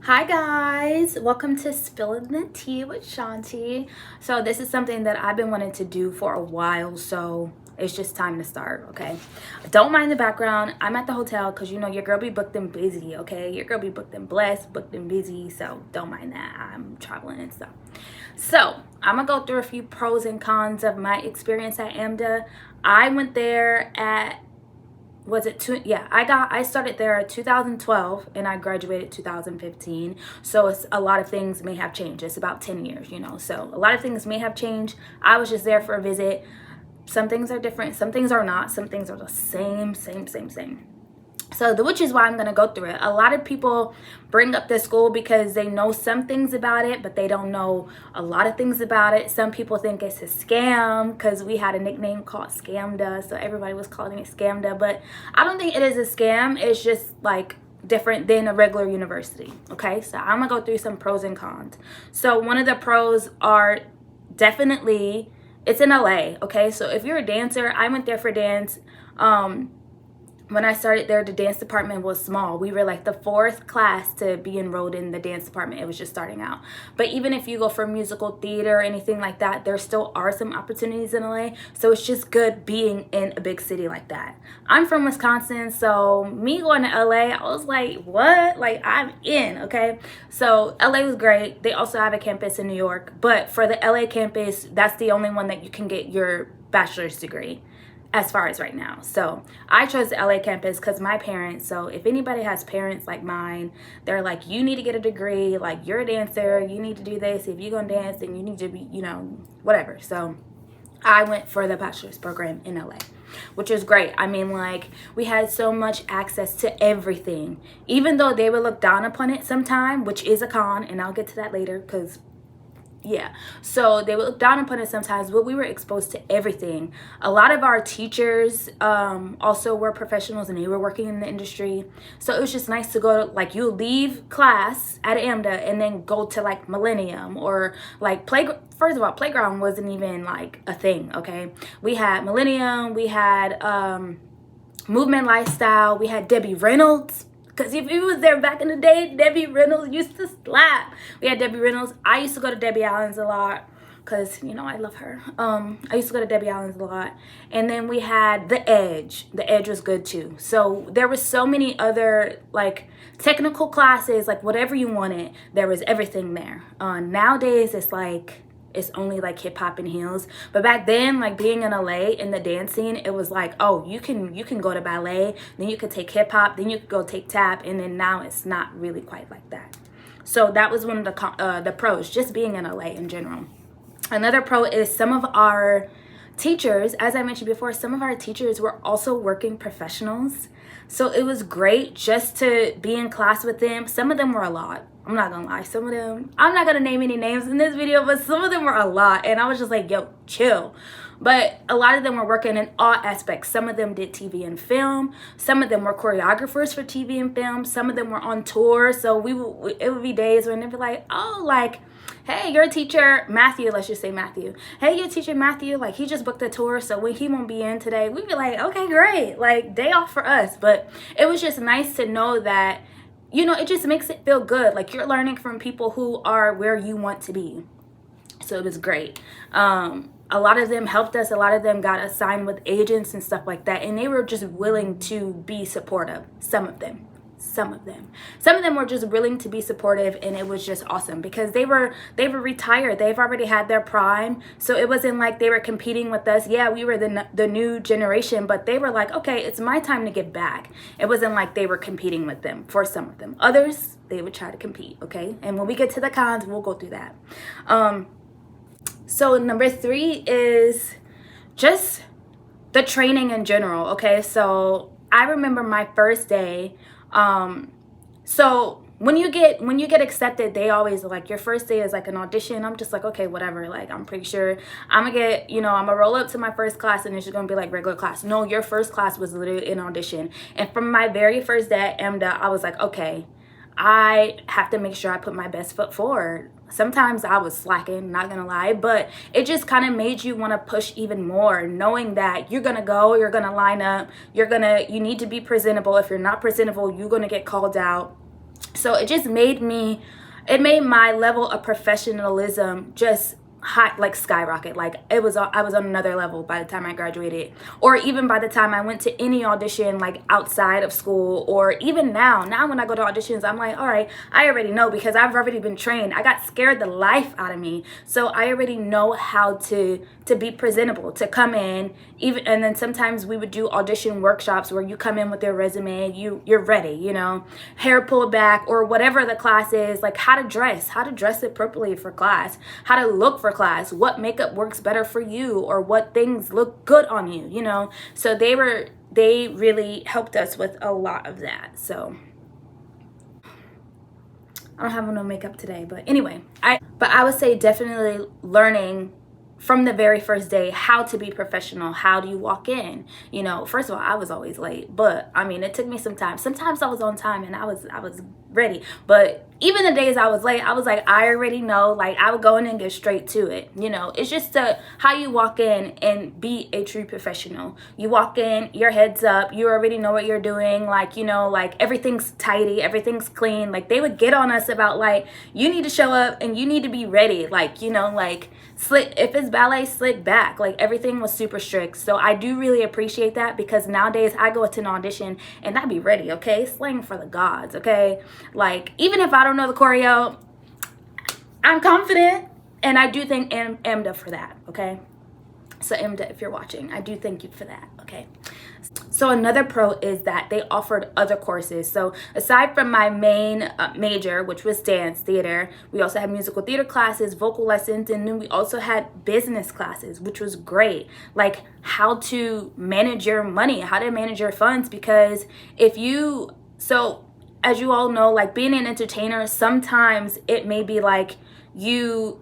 Hi guys, welcome to Spilling the Tea with Shante. So this is something that I've been wanting to do for a while, so it's just time to start, okay? Don't mind the background. I'm at the hotel because you know your girl be booked and busy, okay? Your girl be booked and blessed, booked and busy, so don't mind that. I'm traveling and stuff. So I'm gonna go through a few pros and cons of my experience at Amda. I went there at I started there in 2012 and I graduated 2015. So it's a lot of things may have changed. It's about 10 years, you know. So a lot of things may have changed. I was just there for a visit. Some things are different, some things are not, some things are the same. So which is why I'm going to go through it. A lot of people bring up this school because they know some things about it, but they don't know a lot of things about it. Some people think it's a scam because we had a nickname called Scamda, so everybody was calling it Scamda, but I don't think it is a scam. It's just like different than a regular university. Okay, so I'm gonna go through some pros and cons. So one of the pros are definitely it's in LA. Okay, so if you're a dancer, I went there for dance. When I started there, the dance department was small. We were like the fourth class to be enrolled in the dance department. It was just starting out. But even if you go for musical theater or anything like that, there still are some opportunities in LA. So it's just good being in a big city like that. I'm from Wisconsin, so me going to LA, I was like, what? Like, I'm in, okay? So LA was great. They also have a campus in New York. But for the LA campus, that's the only one that you can get your bachelor's degree as far as right now. So I chose the LA campus because my parents, so if anybody has parents like mine, they're like, you need to get a degree, like you're a dancer, you need to do this, if you're gonna dance then you need to be, you know, whatever. So I went for the bachelor's program in LA, which is great. I mean, like, we had so much access to everything, even though they would look down upon it sometime, which is a con, and I'll get to that later because yeah, so they would look down upon it sometimes, but we were exposed to everything. A lot of our teachers also were professionals and they were working in the industry. So it was just nice to go to, like, you leave class at Amda and then go to like Millennium or like first of all, playground wasn't even like a thing, okay? We had Millennium, we had Movement Lifestyle, we had Debbie Reynolds. Because if you was there back in the day, Debbie Reynolds used to slap. We had Debbie Reynolds. I used to go to Debbie Allen's a lot because, you know, I love her. I used to go to Debbie Allen's a lot. And then we had The Edge. The Edge was good too. So there was so many other, like, technical classes, like whatever you wanted. There was everything there. Nowadays, it's like, it's only like hip hop and heels. But back then, like being in LA in the dance scene, it was like, oh, you can go to ballet, then you could take hip hop, then you could go take tap, and then now it's not really quite like that. So that was one of the pros, just being in LA in general. Another pro is some of our teachers, as I mentioned before, some of our teachers were also working professionals. So it was great just to be in class with them. Some of them were a lot. I'm not gonna lie, some of them, I'm not gonna name any names in this video, but some of them were a lot, and I was just like, yo, chill. But a lot of them were working in all aspects. Some of them did TV and film. Some of them were choreographers for TV and film. Some of them were on tour. So it would be days when they'd be like, oh, like, hey, your teacher, Matthew, let's just say Matthew. Hey, your teacher, Matthew, like, he just booked a tour, so he won't be in today. We'd be like, okay, great. Like, day off for us. But it was just nice to know that, you know, it just makes it feel good. Like, you're learning from people who are where you want to be. So it was great. A lot of them helped us. A lot of them got assigned with agents and stuff like that. And they were just willing to be supportive. Some of them were just willing to be supportive, and it was just awesome because they were retired. They've already had their prime, so it wasn't like they were competing with us. Yeah, we were the new generation, but they were like, okay, it's my time to give back. It wasn't like they were competing with them. For some of them, others, they would try to compete. Okay, and when we get to the cons, we'll go through that. So number 3 is just the training in general. Okay, so I remember my first day. So when you get accepted, they always like, your first day is like an audition. I'm just like, okay, whatever. Like, I'm pretty sure I'm gonna get, you know, I'm gonna roll up to my first class and it's just gonna be like regular class. No, your first class was literally an audition. And from my very first day at Amda, I was like, okay, I have to make sure I put my best foot forward. Sometimes I was slacking, not gonna lie, but it just kind of made you want to push even more, knowing that you're gonna go, you're gonna line up, you need to be presentable. If you're not presentable, you're gonna get called out. So it just made me, it made my level of professionalism just high, like skyrocket. Like I was on another level by the time I graduated, or even by the time I went to any audition like outside of school, or even now when I go to auditions, I'm like, all right, I already know, because I've already been trained. I got scared the life out of me, so I already know how to be presentable, to come in. Even, and then sometimes we would do audition workshops where you come in with your resume, you're ready, you know, hair pulled back, or whatever the class is, like how to dress appropriately for class, how to look for class, what makeup works better for you, or what things look good on you, you know. So they really helped us with a lot of that. So I don't have no makeup today, but anyway, I would say definitely learning from the very first day how to be professional. How do you walk in? You know, first of all, I was always late, but I mean, it took me some time. Sometimes I was on time and I was ready, but even the days I was late, I was like, I already know. Like I would go in and get straight to it. You know, it's just how you walk in and be a true professional. You walk in, your head's up, you already know what you're doing. Like, you know, like everything's tidy, everything's clean. Like they would get on us about like, you need to show up and you need to be ready. Like, you know, like slick, if it's ballet, slick back. Like everything was super strict. So I do really appreciate that, because nowadays I go to an audition and I be ready, okay? Slaying for the gods, okay? Like even if I don't know the choreo, I'm confident. And I do thank Amda for that, okay? So Amda, if you're watching, I do thank you for that, okay? So another pro is that they offered other courses. So aside from my main major, which was dance theater, we also had musical theater classes, vocal lessons, and then we also had business classes, which was great. Like how to manage your money, how to manage your funds, because so as you all know, like being an entertainer, sometimes it may be like you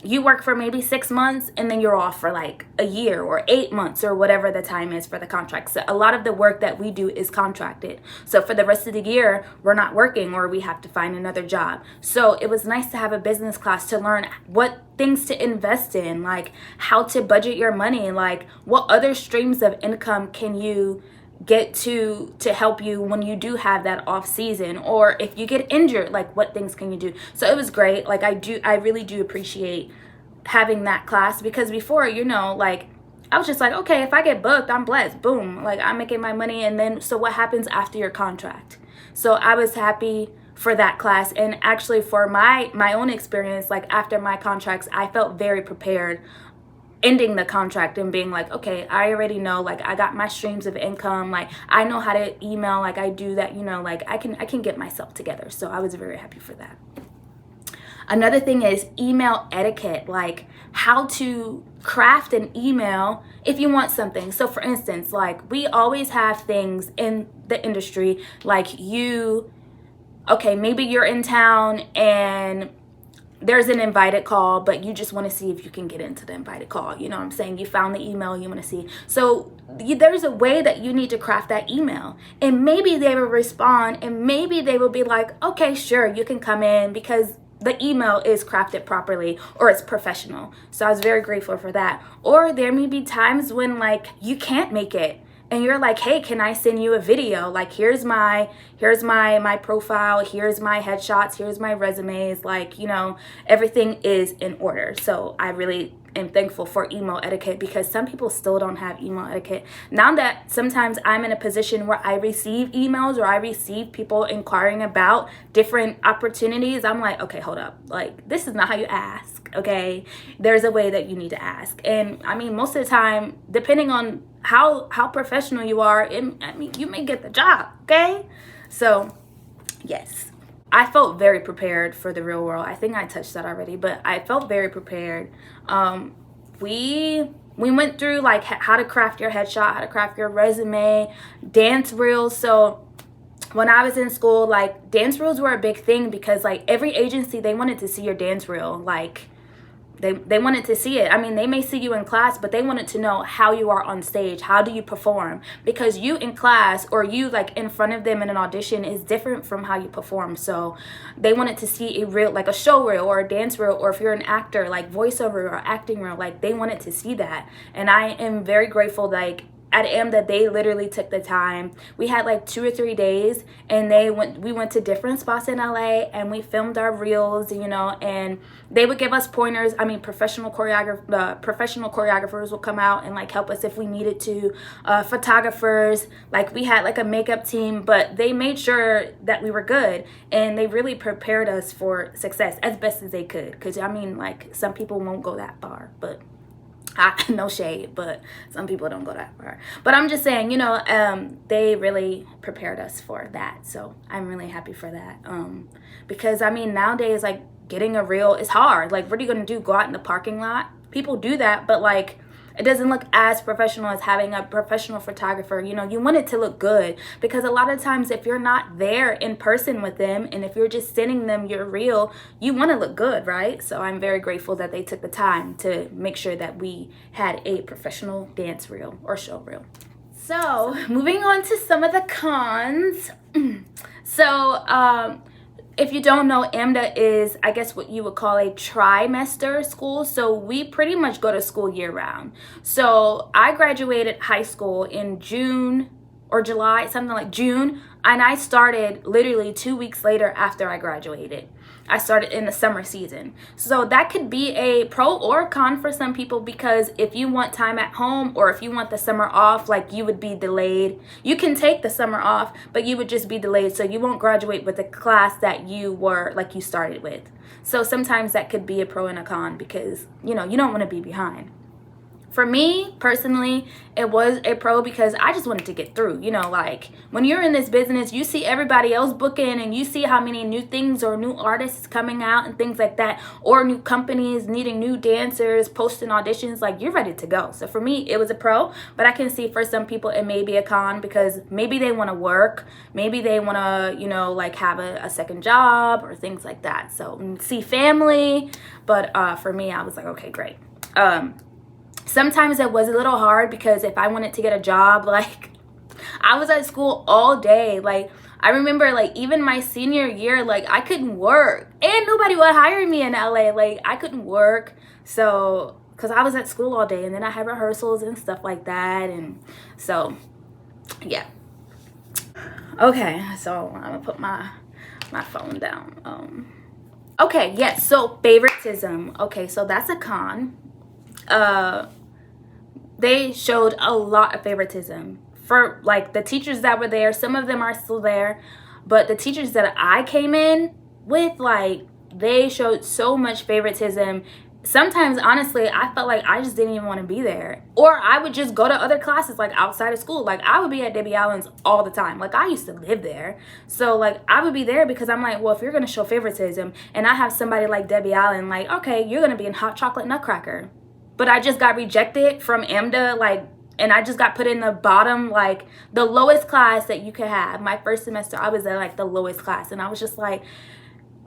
work for maybe 6 months and then you're off for like a year or 8 months or whatever the time is for the contract. So a lot of the work that we do is contracted. So for the rest of the year, we're not working, or we have to find another job. So it was nice to have a business class to learn what things to invest in, like how to budget your money, like what other streams of income can you get to help you when you do have that off season, or if you get injured, like what things can you do. So it was great. Like I really do appreciate having that class, because before, you know, like I was just like, okay, if I get booked, I'm blessed, boom, like I'm making my money, and then so what happens after your contract? So I was happy for that class. And actually for my own experience, like after my contracts, I felt very prepared ending the contract and being like, okay, I already know, like I got my streams of income, like I know how to email, like I do that, you know, like I can get myself together. So I was very happy for that. Another thing is email etiquette, like how to craft an email if you want something. So for instance, like we always have things in the industry, like okay, maybe you're in town and there's an invited call, but you just want to see if you can get into the invited call. You know what I'm saying? You found the email you want to see. So there's a way that you need to craft that email. And maybe they will respond, and maybe they will be like, okay, sure, you can come in, because the email is crafted properly or it's professional. So I was very grateful for that. Or there may be times when like you can't make it, and you're like, hey, can I send you a video? Like, here's my profile, here's my headshots, here's my resumes. Like, you know, everything is in order. So I really am thankful for email etiquette, because some people still don't have email etiquette. Now that sometimes I'm in a position where I receive emails or I receive people inquiring about different opportunities, I'm like, okay, hold up. Like, this is not how you ask, okay? There's a way that you need to ask. And I mean, most of the time, depending on how professional you are, I mean, you may get the job, okay? So, yes. I felt very prepared for the real world. I think I touched that already, but I felt very prepared. We went through like how to craft your headshot, how to craft your resume, dance reels. So when I was in school, like dance reels were a big thing, because like every agency, they wanted to see your dance reel. Like they wanted to see it. I mean, they may see you in class, but they wanted to know how you are on stage. How do you perform? Because you in class, or you like in front of them in an audition, is different from how you perform. So they wanted to see a reel, like a show reel or a dance reel, or if you're an actor, like voiceover or acting reel, like they wanted to see that. And I am very grateful, like at Amda, they literally took the time. We had like 2 or 3 days, and we went to different spots in LA, and we filmed our reels, you know, and they would give us pointers. I mean, professional choreographers will come out and like help us if we needed to. Photographers, like we had like a makeup team, but they made sure that we were good, and they really prepared us for success as best as they could. Because I mean, like, some people won't go that far, but no shade, but some people don't go that far. But I'm just saying, you know, they really prepared us for that. So I'm really happy for that. Because I mean, nowadays, like, getting a reel is hard. Like, what are you gonna do? Go out in the parking lot? People do that, but like, it doesn't look as professional as having a professional photographer. You know, you want it to look good, because a lot of times if you're not there in person with them, and if you're just sending them your reel, you want to look good, right? So I'm very grateful that they took the time to make sure that we had a professional dance reel or show reel. So moving on to some of the cons. If you don't know, Amda is, I guess, what you would call a trimester school. So we pretty much go to school year round. So I graduated high school in June or July, something like June. And I started literally 2 weeks later after I graduated. I started in the summer season. So that could be a pro or a con for some people, because if you want time at home, or if you want the summer off, like, you would be delayed. You can take the summer off, but you would just be delayed. So you won't graduate with the class that you were, like, you started with. So sometimes that could be a pro and a con, because, you know, you don't want to be behind. For me, personally, it was a pro because I just wanted to get through. You know, like, when you're in this business, you see everybody else booking, and you see how many new things or new artists coming out and things like that, or new companies needing new dancers, posting auditions, like, you're ready to go. So for me, it was a pro, but I can see for some people it may be a con, because maybe they want to work, maybe they want to, you know, like, have a second job or things like that. So see family, but for me, I was like, okay, great. Sometimes it was a little hard, because if I wanted to get a job, like, I was at school all day. Like, I remember, like, even my senior year, like, I couldn't work, and nobody would hire me in LA. Like, I couldn't work, so, because I was at school all day, and then I had rehearsals and stuff like that. And so, yeah. Okay, so I'm gonna put my phone down. Okay, yes, so favoritism. Okay, so that's a con. They showed a lot of favoritism for, like, the teachers that were there. Some of them are still there, but the teachers that I came in with, like, they showed so much favoritism. Sometimes, honestly, I felt like I just didn't even want to be there, or I would just go to other classes, like, outside of school. Like, I would be at Debbie Allen's all the time. Like, I used to live there, so, like, I would be there because I'm like, well, if you're gonna show favoritism, and I have somebody like Debbie Allen, like, okay, you're gonna be in Hot Chocolate Nutcracker. But I just got rejected from Amda, like, and I just got put in the bottom, like, the lowest class that you could have. My first semester, I was at, like, the lowest class, and I was just like,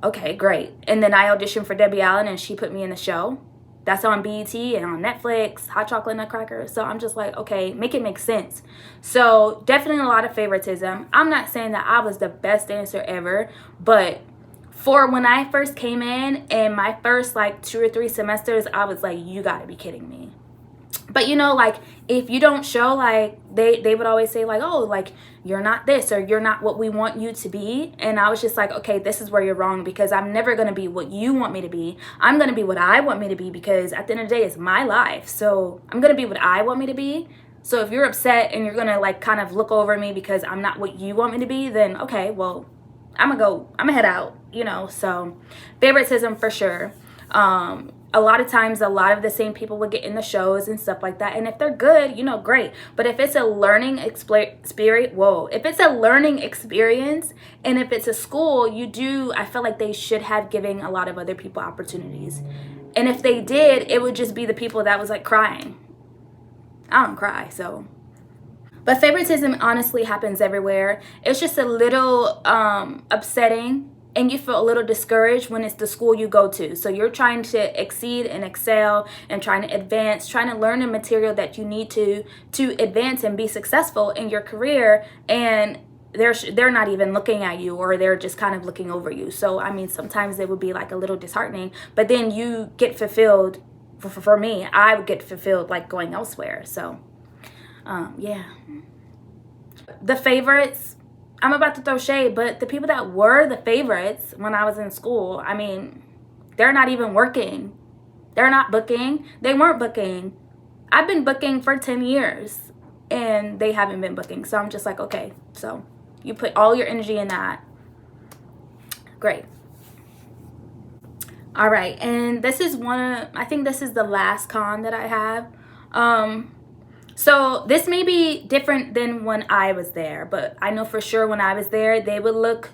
okay, great. And then I auditioned for Debbie Allen, and she put me in the show. That's on BET and on Netflix, Hot Chocolate Nutcracker. So I'm just like, okay, make it make sense. So definitely a lot of favoritism. I'm not saying that I was the best dancer ever, but for when I first came in my first, like, 2 or 3 semesters, I was like, you gotta be kidding me. But, you know, like, if you don't show, like, they would always say, like, oh, like, you're not this, or you're not what we want you to be. And I was just like, okay, this is where you're wrong, because I'm never gonna be what you want me to be. I'm gonna be what I want me to be, because at the end of the day, it's my life. So I'm gonna be what I want me to be. So if you're upset and you're gonna, like, kind of look over me because I'm not what you want me to be, then okay, well, I'm gonna head out, you know. So favoritism for sure. A lot of times, a lot of the same people would get in the shows and stuff like that, and if they're good, you know, great. But if it's a learning experience, if it's a learning experience, and if it's a school, I feel like they should have given a lot of other people opportunities. And if they did, it would just be the people that was, like, crying. I don't cry, so. But favoritism honestly happens everywhere. It's just a little upsetting, and you feel a little discouraged when it's the school you go to. So you're trying to exceed and excel and trying to advance, trying to learn the material that you need to advance and be successful in your career, and they're not even looking at you, or they're just kind of looking over you. So, I mean, sometimes it would be, like, a little disheartening, but then you get fulfilled. For me, I would get fulfilled, like, going elsewhere. So Yeah. The favorites, I'm about to throw shade, but the people that were the favorites when I was in school, I mean, they're not even working. They're not booking. They weren't booking. I've been booking for 10 years and they haven't been booking. So I'm just like, okay, so you put all your energy in that. Great. All right, and this is I think this is the last con that I have. So this may be different than when I was there, but I know for sure when I was there, they would look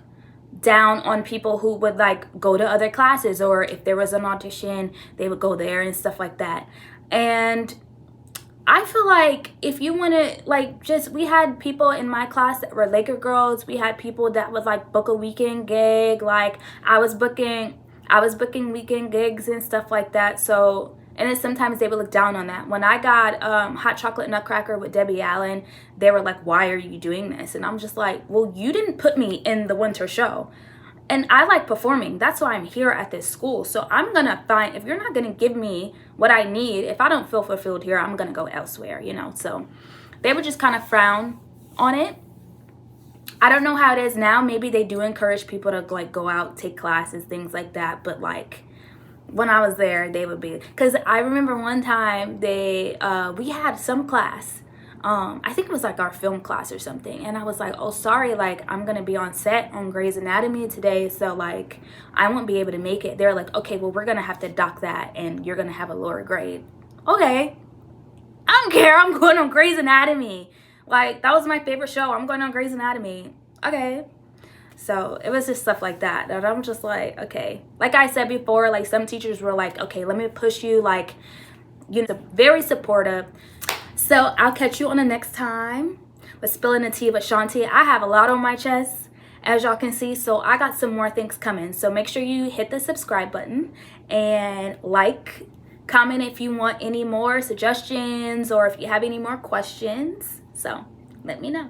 down on people who would like go to other classes, or if there was an audition, they would go there and stuff like that. And I feel like if you want to like we had people in my class that were Laker girls. We had people that would like book a weekend gig. Like I was booking weekend gigs and stuff like that. So, and then sometimes they would look down on that. When I got Hot Chocolate Nutcracker with Debbie Allen, they were like, why are you doing this? And I'm just like, well, you didn't put me in the winter show. And I like performing. That's why I'm here at this school. So I'm going to find, if you're not going to give me what I need, if I don't feel fulfilled here, I'm going to go elsewhere, you know. So they would just kind of frown on it. I don't know how it is now. Maybe they do encourage people to like go out, take classes, things like that. But like when I was there, they would be, because I remember one time we had some class. I think it was like our film class or something. And I was like, oh, sorry, like I'm going to be on set on Grey's Anatomy today. So like I won't be able to make it. They're like, okay, well, we're going to have to dock that and you're going to have a lower grade. Okay. I don't care. I'm going on Grey's Anatomy. Like, that was my favorite show. I'm going on Grey's Anatomy. Okay. So it was just stuff like that. And I'm just like, okay. Like I said before, like some teachers were like, okay, let me push you. Like, you know, very supportive. So I'll catch you on the next time with Spilling the Tea with Shante. I have a lot on my chest, as y'all can see. So I got some more things coming. So make sure you hit the subscribe button and like, comment if you want any more suggestions or if you have any more questions. So let me know.